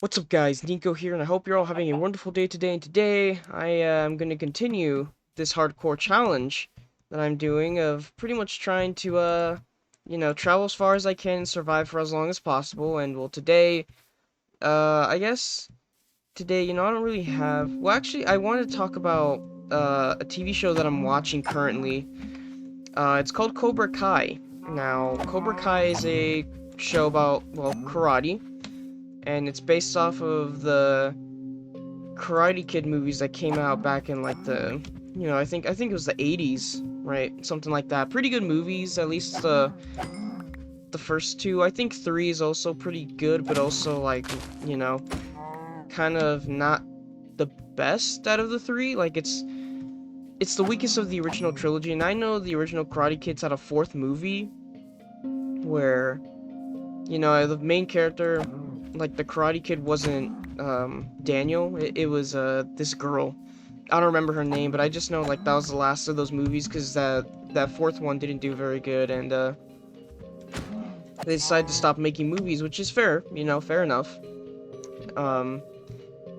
What's up guys, Nico here, and I hope you're all having a wonderful day today, and today I am going to continue this hardcore challenge that I'm doing of pretty much trying to, travel as far as I can and survive for as long as possible, and well today, I guess today, I don't really have, well actually I wanted to talk about, a TV show that I'm watching currently. It's called Cobra Kai. Now, Cobra Kai is a show about, well, karate, and it's based off of the Karate Kid movies that came out back in like I think it was the 80s, right? Something like that. Pretty good movies, at least the first two. I think 3 is also pretty good, but also like, you know, kind of not the best out of the 3. Like it's the weakest of the original trilogy, and I know the original Karate Kids had a fourth movie where, the main character, like the Karate Kid, wasn't Daniel. It was this girl. I don't remember her name, but I just know like that was the last of those movies because that fourth one didn't do very good, and they decided to stop making movies, which is fair, fair enough. Um,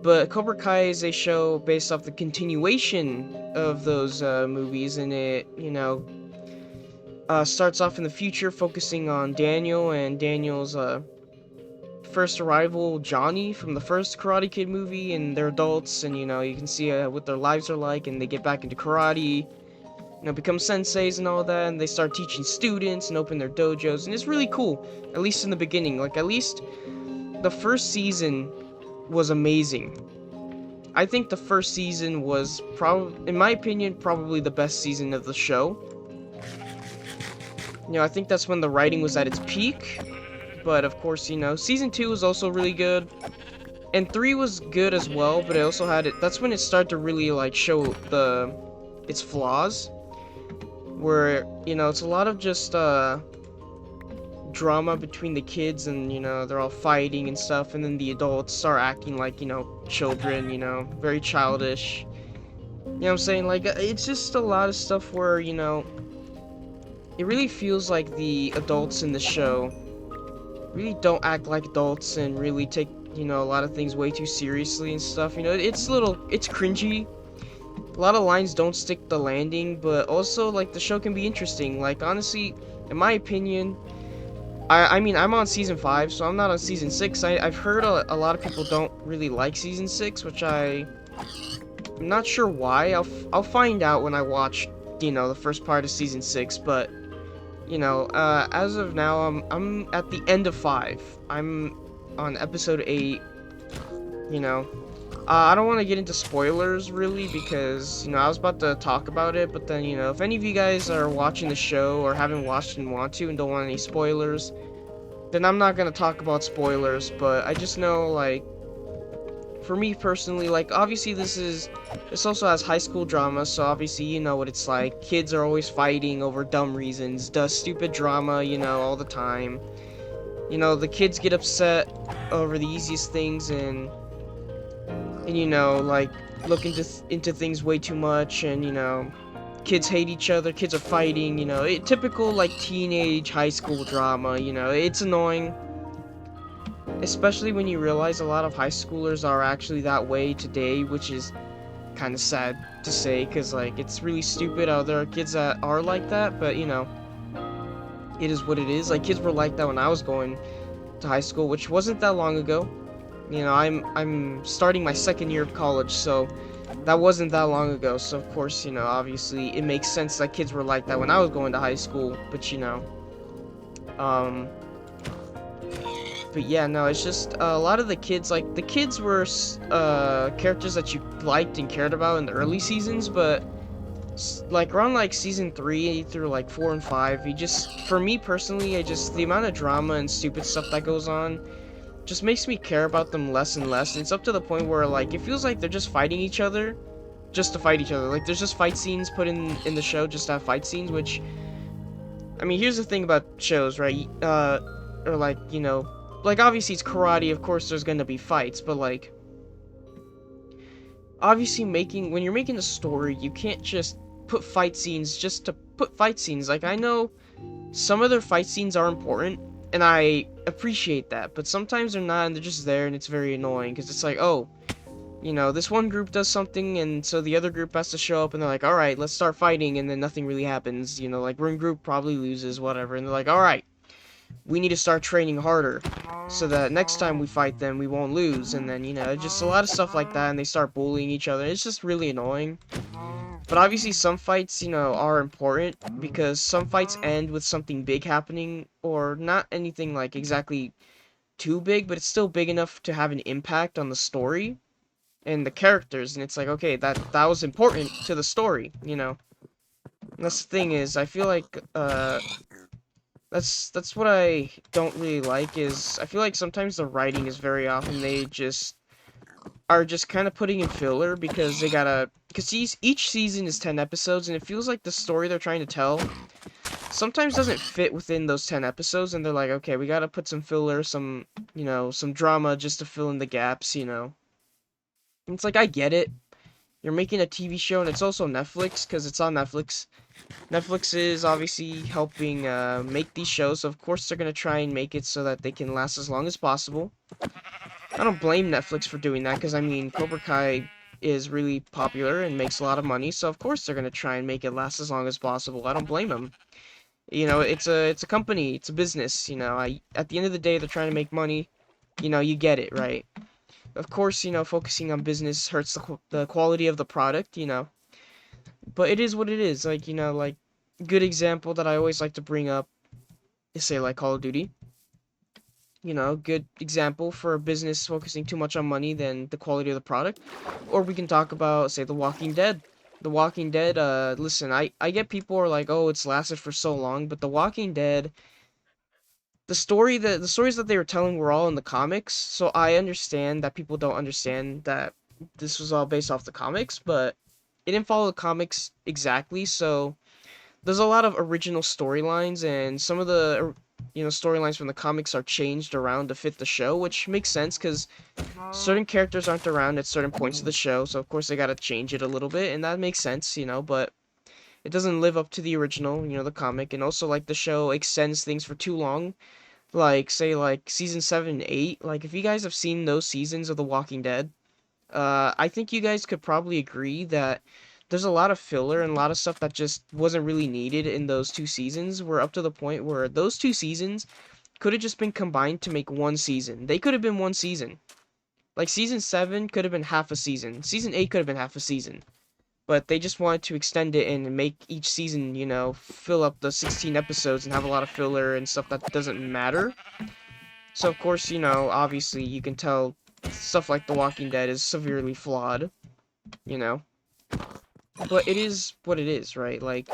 but Cobra Kai is a show based off the continuation of those movies, and it starts off in the future, focusing on Daniel and Daniel's first arrival, Johnny, from the first Karate Kid movie, and they're adults, and you can see what their lives are like, and they get back into karate, become senseis and all that, and they start teaching students and open their dojos, and it's really cool, at least in the beginning. Like, at least the first season was amazing. I think the first season was probably, in my opinion, probably the best season of the show. I think that's when the writing was at its peak, but of course, season 2 was also really good. And 3 was good as well, but it also had it. That's when it started to really like show its flaws, where it's a lot of just drama between the kids, and they're all fighting and stuff, and then the adults start acting like children, very childish. You know what I'm saying? Like, it's just a lot of stuff where it really feels like the adults in the show really don't act like adults and really take a lot of things way too seriously and stuff. It's cringy. A lot of lines don't stick the landing, but also like the show can be interesting. Like, honestly, in my opinion, I mean, I'm on season 5, so I'm not on season 6. I've heard a lot of people don't really like season 6, which I'm not sure why. I'll find out when I watch the first part of season 6, but as of now, I'm at the end of 5. I'm on episode 8. I don't want to get into spoilers really, because I was about to talk about it, but then if any of you guys are watching the show or haven't watched and want to and don't want any spoilers, then I'm not gonna talk about spoilers. But I just know, like, for me personally, like, obviously this also has high school drama, so obviously you know what it's like. Kids are always fighting over dumb reasons, does stupid drama, all the time. The kids get upset over the easiest things, and like, look into things way too much, and kids hate each other, kids are fighting, typical like teenage high school drama. It's annoying, especially when you realize a lot of high schoolers are actually that way today, which is kind of sad to say, because like, it's really stupid how there are kids that are like that, but it is what it is. Like, kids were like that when I was going to high school, which wasn't that long ago. I'm starting my second year of college, so that wasn't that long ago. So of course, obviously it makes sense that kids were like that when I was going to high school. But um, but yeah, no, it's just a lot of the kids, like, the kids were characters that you liked and cared about in the early seasons, but like around like season 3 through like 4 and 5, for me personally, the amount of drama and stupid stuff that goes on just makes me care about them less and less. And it's up to the point where, like, it feels like they're just fighting each other just to fight each other. Like, there's just fight scenes put in the show just to have fight scenes, which, I mean, here's the thing about shows, right? Or like, like, obviously it's karate, of course there's gonna be fights, but like, obviously when you're making a story, you can't just put fight scenes just to put fight scenes. Like, I know some of their fight scenes are important, And I appreciate that, but sometimes they're not, and they're just there, and it's very annoying, because it's like, oh, this one group does something, and so the other group has to show up, and they're like, alright, let's start fighting, and then nothing really happens, like, one group probably loses, whatever, and they're like, alright, we need to start training harder, so that next time we fight them, we won't lose, and then, just a lot of stuff like that, and they start bullying each other. It's just really annoying. But obviously some fights, are important, because some fights end with something big happening, or not anything, like, exactly too big, but it's still big enough to have an impact on the story and the characters, and it's like, okay, that was important to the story. And that's the thing is, I feel like, that's what I don't really like, is I feel like sometimes the writing is very often they just are just kind of putting in filler because because each season is 10 episodes, and it feels like the story they're trying to tell sometimes doesn't fit within those 10 episodes, and they're like, okay, we gotta put some filler, some drama just to fill in the gaps. And it's like, I get it. You're making a TV show, and it's also Netflix, because it's on Netflix. Netflix is obviously helping make these shows, so of course they're going to try and make it so that they can last as long as possible. I don't blame Netflix for doing that, because I mean, Cobra Kai is really popular and makes a lot of money, so of course they're going to try and make it last as long as possible. I don't blame them. It's a company, it's a business, at the end of the day, they're trying to make money. You get it, right? Of course, focusing on business hurts the quality of the product. But it is what it is. Like, good example that I always like to bring up is, say, like, Call of Duty. Good example for a business focusing too much on money than the quality of the product. Or we can talk about, say, The Walking Dead. The Walking Dead, listen, I get people are like, oh, it's lasted for so long, but The Walking Dead, the stories that they were telling were all in the comics, so I understand that people don't understand that this was all based off the comics, but it didn't follow the comics exactly, so there's a lot of original storylines, and some of the storylines from the comics are changed around to fit the show, which makes sense because certain characters aren't around at certain points of the show, so of course they gotta change it a little bit, and that makes sense. But it doesn't live up to the original, the comic, and also, like, the show extends things for too long, like, say, like, season 7 and 8. Like, if you guys have seen those seasons of The Walking Dead, I think you guys could probably agree that there's a lot of filler and a lot of stuff that just wasn't really needed in those 2 seasons. We're up to the point where those 2 seasons could have just been combined to make one season. They could have been one season. Like, season 7 could have been half a season. Season 8 could have been half a season. But they just wanted to extend it and make each season, fill up the 16 episodes and have a lot of filler and stuff that doesn't matter. So, of course, obviously you can tell stuff like The Walking Dead is severely flawed, you know? But it is what it is, right? Like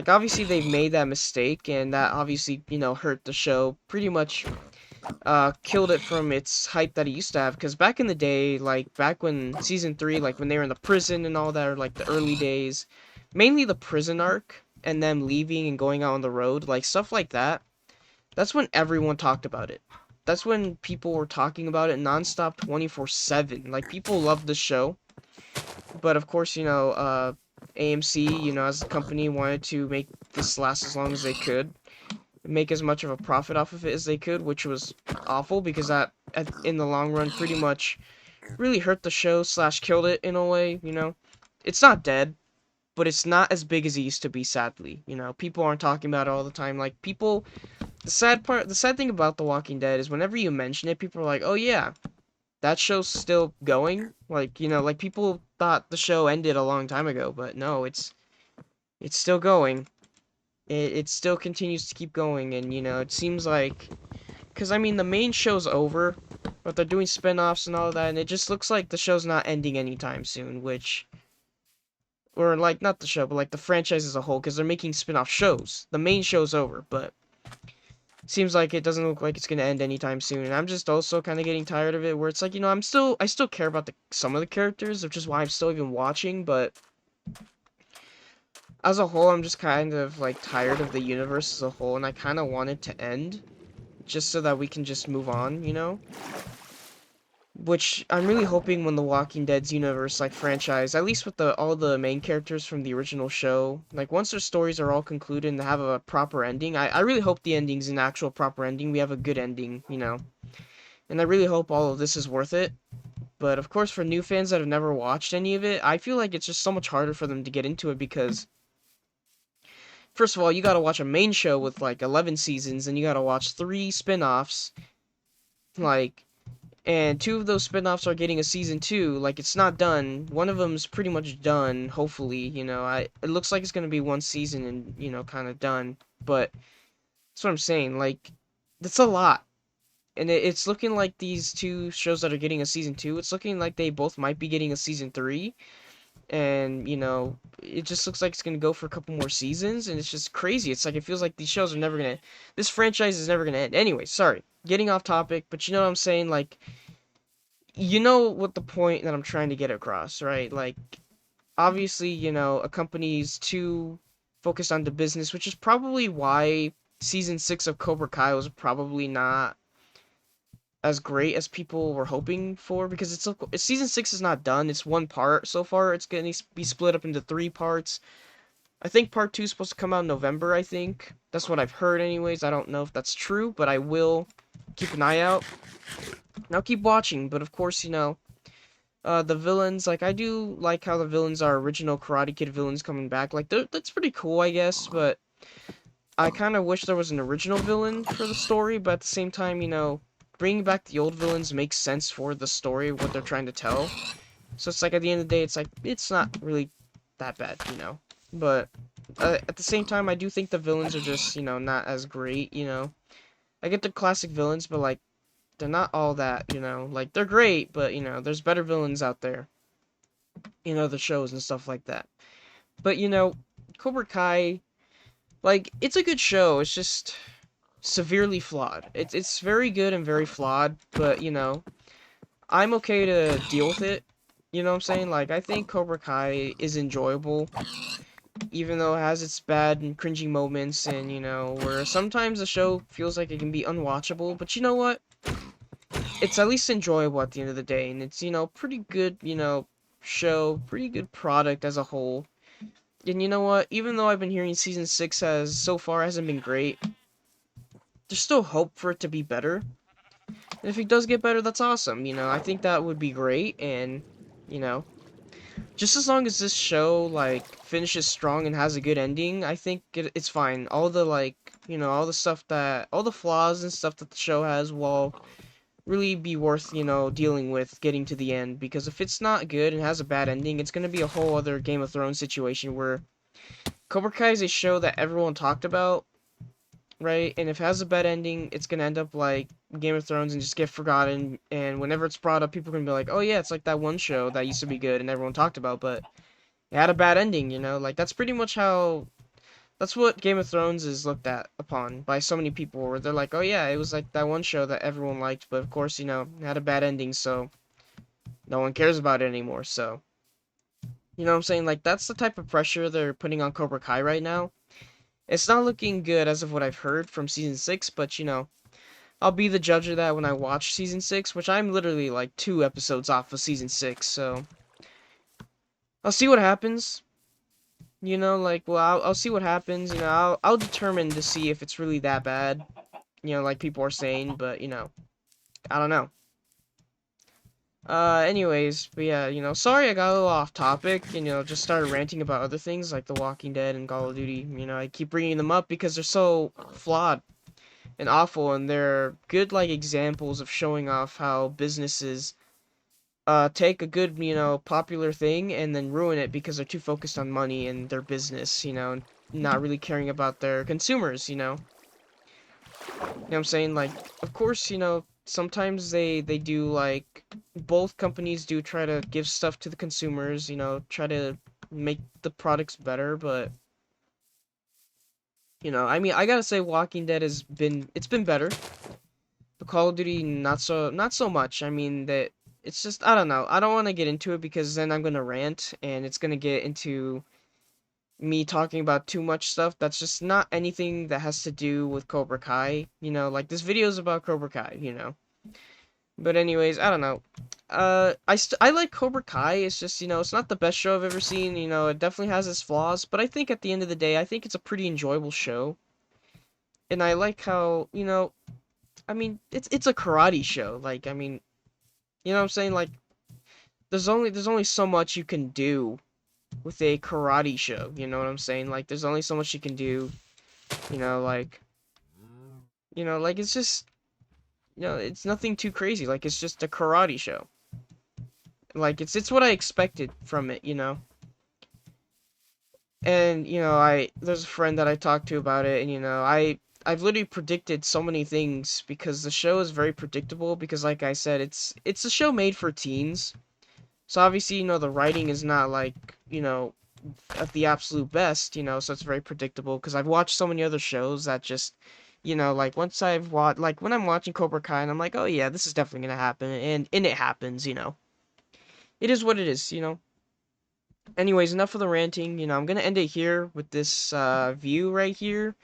obviously they've made that mistake, and that obviously, hurt the show, pretty much, killed it from its hype that it used to have, because back in the day, like, back when season 3, like, when they were in the prison and all that, or, like, the early days, mainly the prison arc, and them leaving and going out on the road, like, stuff like that, that's when everyone talked about it. That's when people were talking about it nonstop 24/7. Like, people loved the show. But of course, AMC, as a company, wanted to make this last as long as they could, make as much of a profit off of it as they could, which was awful because that, in the long run, pretty much really hurt the show slash killed it in a way. It's not dead, but it's not as big as it used to be, sadly. People aren't talking about it all the time. Like, people, the sad thing about The Walking Dead is whenever you mention it, people are like, oh yeah, that show's still going. Like, people thought the show ended a long time ago, but no, it's still going. It still continues to keep going, and, it seems like, because, I mean, the main show's over, but they're doing spin-offs and all that, and it just looks like the show's not ending anytime soon, or, like, not the show, but, like, the franchise as a whole, because they're making spin-off shows. The main show's over, but seems like it doesn't look like it's going to end anytime soon, and I'm just also kind of getting tired of it, where it's like, I still care about some of the characters, which is why I'm still even watching, but as a whole, I'm just kind of, like, tired of the universe as a whole, and I kind of want it to end, just so that we can just move on. which I'm really hoping when the Walking Dead's universe, like, franchise, at least with the all the main characters from the original show, like, once their stories are all concluded and have a proper ending, I really hope the ending's an actual proper ending. We have a good ending, you know. And I really hope all of this is worth it. But of course, for new fans that have never watched any of it, I feel like it's just so much harder for them to get into it because, first of all, you gotta watch a main show with like 11 seasons, and you gotta watch 3 spin-offs, like, and 2 of those spin-offs are getting a season 2. Like, it's not done. One of them's pretty much done, hopefully, you know. It looks like it's gonna be one season and, you know, kind of done. But that's what I'm saying. Like, that's a lot. And it's looking like these 2 shows that are getting a season 2, it's looking like they both might be getting a season 3. And, you know, it just looks like it's gonna go for a couple more seasons, and it's just crazy. It's like, it feels like these shows are never gonna, this franchise is never gonna end. Anyway, sorry, getting off topic, but you know what I'm saying? Like, you know what the point that I'm trying to get across, right? Like, obviously, you know, a company's too focused on the business, which is probably why season 6 of Cobra Kai was probably not as great as people were hoping for, because season 6 is not done. It's one part so far. It's going to be split up into 3 parts. I think part 2 is supposed to come out in November, I think. That's what I've heard anyways. I don't know if that's true, but I will keep an eye out. And I'll keep watching, but of course, you know, the villains, like, I do like how the villains are original Karate Kid villains coming back. Like, that's pretty cool, I guess, but I kind of wish there was an original villain for the story, but at the same time, you know, bringing back the old villains makes sense for the story, what they're trying to tell. So it's like, at the end of the day, it's like, it's not really that bad, you know. But at the same time, I do think the villains are just, you know, not as great, you know. I get the classic villains, but, like, they're not all that, you know. Like, they're great, but, you know, there's better villains out there in other shows and stuff like that. But, you know, Cobra Kai, like, it's a good show. It's just severely flawed. It's very good and very flawed, but, you know, I'm okay to deal with it. You know what I'm saying? Like, I think Cobra Kai is enjoyable, even though it has its bad and cringy moments, and, you know, where sometimes the show feels like it can be unwatchable, but you know what? It's at least enjoyable at the end of the day, and it's, you know, pretty good, you know, show, pretty good product as a whole. And you know what? Even though I've been hearing season 6 has, so far, hasn't been great, there's still hope for it to be better. And if it does get better, that's awesome, you know, I think that would be great, and, you know, just as long as this show, like, finishes strong and has a good ending, I think it's fine. All the, like, you know, all the flaws and stuff that the show has will really be worth, you know, dealing with getting to the end, because if it's not good and has a bad ending, it's gonna be a whole other Game of Thrones situation where Cobra Kai is a show that everyone talked about, right? And if it has a bad ending, it's gonna end up like Game of Thrones and just get forgotten. And whenever it's brought up, people are gonna be like, "Oh yeah, it's like that one show that used to be good and everyone talked about, but it had a bad ending." You know, like, that's pretty much how. That's what Game of Thrones is looked at upon by so many people, where they're like, "Oh yeah, it was like that one show that everyone liked, but of course, you know, it had a bad ending, so no one cares about it anymore." So, you know what I'm saying? Like, that's the type of pressure they're putting on Cobra Kai right now. It's not looking good as of what I've heard from season 6, but, you know, I'll be the judge of that when I watch season 6, which I'm literally like 2 episodes off of season 6, so I'll see what happens. You know, like, well, I'll see what happens. You know, I'll determine to see if it's really that bad. You know, like people are saying, but, you know, I don't know. Anyways, but yeah, you know, sorry I got a little off topic, and, you know, just started ranting about other things like The Walking Dead and Call of Duty. You know, I keep bringing them up because they're so flawed and awful, and they're good, like, examples of showing off how businesses take a good, you know, popular thing and then ruin it because they're too focused on money and their business, you know, and not really caring about their consumers, you know. You know what I'm saying? Like, of course, you know, sometimes they do, like, both companies do try to give stuff to the consumers, you know, try to make the products better, but, you know, I mean, I gotta say Walking Dead it's been better. The Call of Duty, not so much. I mean, that it's just, I don't know. I don't want to get into it because then I'm gonna rant and it's gonna get into me talking about too much stuff that's just not anything that has to do with Cobra Kai. You know, like, this video is about Cobra Kai, you know. But anyways, I don't know. I like Cobra Kai. It's just, it's not the best show I've ever seen. It definitely has its flaws, but I think at the end of the day, I think it's a pretty enjoyable show. And I like how, I mean, it's a karate show. Like, I mean, you know what I'm saying? Like, there's only so much you can do with a karate show. You know what I'm saying? Like, there's only so much you can do. You know, like, like it's just, it's nothing too crazy. Like, it's just a karate show. Like, it's what I expected from it. And I there's a friend that I talked to about it, and I've literally predicted so many things because the show is very predictable. Because, like I said, it's a show made for teens, so obviously the writing is not like at the absolute best, so it's very predictable. Because I've watched so many other shows that just like once I've watched, like when I'm watching Cobra Kai, and I'm like, oh yeah, this is definitely gonna happen, and it happens. It is what it is. Anyways, enough of the ranting. I'm gonna end it here with this view right here.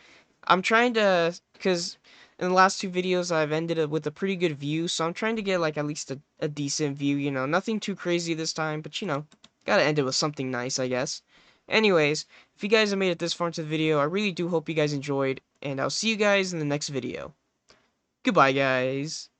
I'm trying to, because in the last two videos I've ended it with a pretty good view, so I'm trying to get like at least a decent view. Nothing too crazy this time, but gotta end it with something nice, I guess. Anyways, if you guys have made it this far into the video, I really do hope you guys enjoyed, and I'll see you guys in the next video. Goodbye, guys.